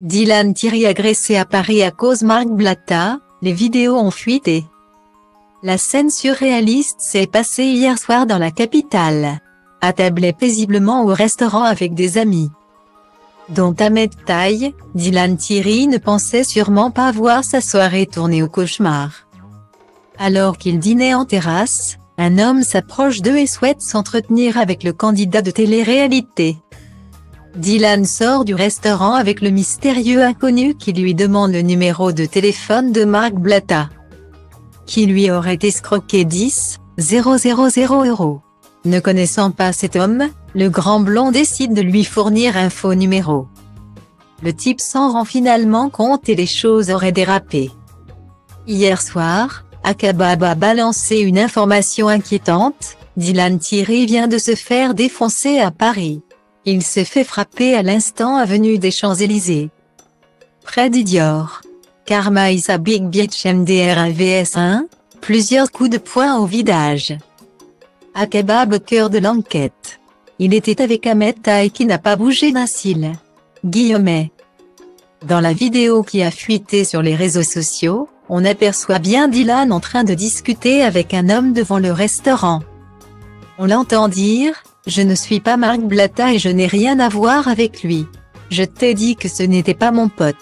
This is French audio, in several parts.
Dylan Thierry agressé à Paris à cause Marc Blatta, les vidéos ont fuité. La scène surréaliste s'est passée hier soir dans la capitale. Attablé paisiblement au restaurant avec des amis, dont Ahmed Taï, Dylan Thierry ne pensait sûrement pas voir sa soirée tourner au cauchemar. Alors qu'il dînait en terrasse, un homme s'approche d'eux et souhaite s'entretenir avec le candidat de télé-réalité. Dylan sort du restaurant avec le mystérieux inconnu qui lui demande le numéro de téléphone de Marc Blatta, qui lui aurait escroqué 10 000 €. Ne connaissant pas cet homme, le grand blond décide de lui fournir un faux numéro. Le type s'en rend finalement compte et les choses auraient dérapé. Hier soir, Akabab a balancé une information inquiétante, Dylan Thierry vient de se faire défoncer à Paris. Il s'est fait frapper à l'instant avenue des Champs-Élysées, près du Dior. Karma is a big bitch MDR vs 1, plusieurs coups de poing au visage. Akabab au cœur de l'enquête. Il était avec Ahmed Taï qui n'a pas bougé d'un cil. Guillemets. Dans la vidéo qui a fuité sur les réseaux sociaux, on aperçoit bien Dylan en train de discuter avec un homme devant le restaurant. On l'entend dire « Je ne suis pas Marc Blatta et je n'ai rien à voir avec lui. Je t'ai dit que ce n'était pas mon pote. »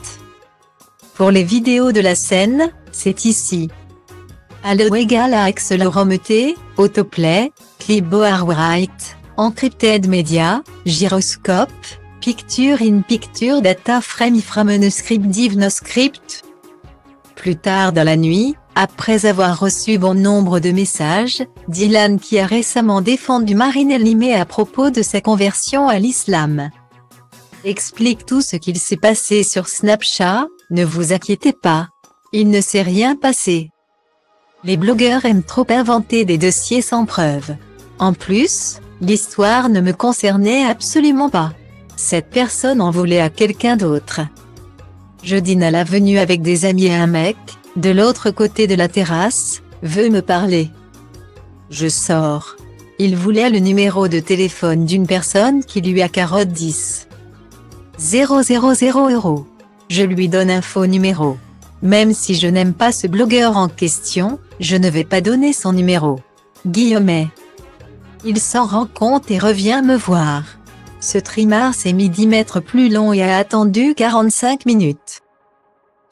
Pour les vidéos de la scène, c'est ici. Allo égale à accéléromètre, autoplay, clipboard, encrypted media, gyroscope, picture in picture data frame from script div no script. Plus tard dans la nuit, après avoir reçu bon nombre de messages, Dylan qui a récemment défendu Marine Limé à propos de sa conversion à l'islam, explique tout ce qu'il s'est passé sur Snapchat. Ne vous inquiétez pas, il ne s'est rien passé. Les blogueurs aiment trop inventer des dossiers sans preuve. En plus, l'histoire ne me concernait absolument pas. Cette personne en voulait à quelqu'un d'autre. Je dîne à l'avenue avec des amis et un mec, de l'autre côté de la terrasse, veut me parler. Je sors. Il voulait le numéro de téléphone d'une personne qui lui a carotte 10 000 €. Je lui donne un faux numéro. Même si je n'aime pas ce blogueur en question, je ne vais pas donner son numéro. Guillemets. Il s'en rend compte et revient me voir. Ce trimar s'est mis 10 mètres plus long et a attendu 45 minutes.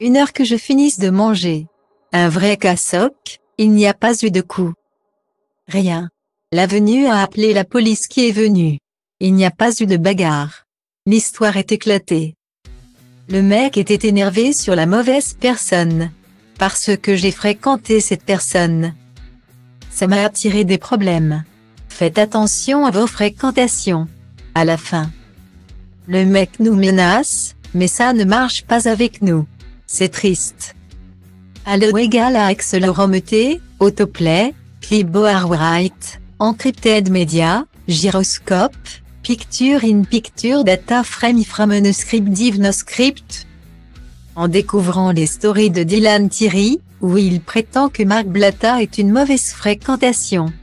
1 heure que je finisse de manger. Un vrai cassoc, il n'y a pas eu de coup. Rien. L'avenue a appelé la police qui est venue. Il n'y a pas eu de bagarre. L'histoire est éclatée. Le mec était énervé sur la mauvaise personne. Parce que j'ai fréquenté cette personne. Ça m'a attiré des problèmes. Faites attention à vos fréquentations. À la fin, le mec nous menace, mais ça ne marche pas avec nous. C'est triste. Allo égale à accéléromètre, autoplay, clipboard, encrypted media, gyroscope, picture in picture data frame from script div no script. En découvrant les stories de Dylan Thierry, où il prétend que Marc Blatta est une mauvaise fréquentation.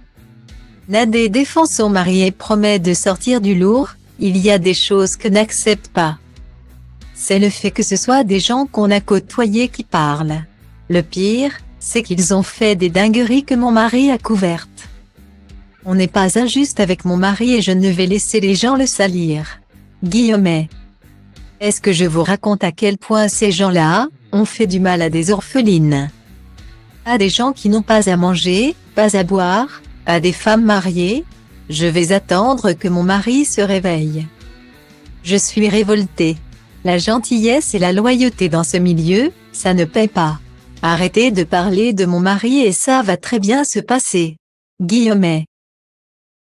Nadé défend son mari et promet de sortir du lourd, il y a des choses que n'accepte pas. C'est le fait que ce soit des gens qu'on a côtoyés qui parlent. Le pire, c'est qu'ils ont fait des dingueries que mon mari a couvertes. On n'est pas injuste avec mon mari et je ne vais laisser les gens le salir. Guillemets. Est-ce que je vous raconte à quel point ces gens-là ont fait du mal à des orphelines, à des gens qui n'ont pas à manger, pas à boire, à des femmes mariées? Je vais attendre que mon mari se réveille. Je suis révoltée. La gentillesse et la loyauté dans ce milieu, ça ne paie pas. Arrêtez de parler de mon mari et ça va très bien se passer. Guillemets.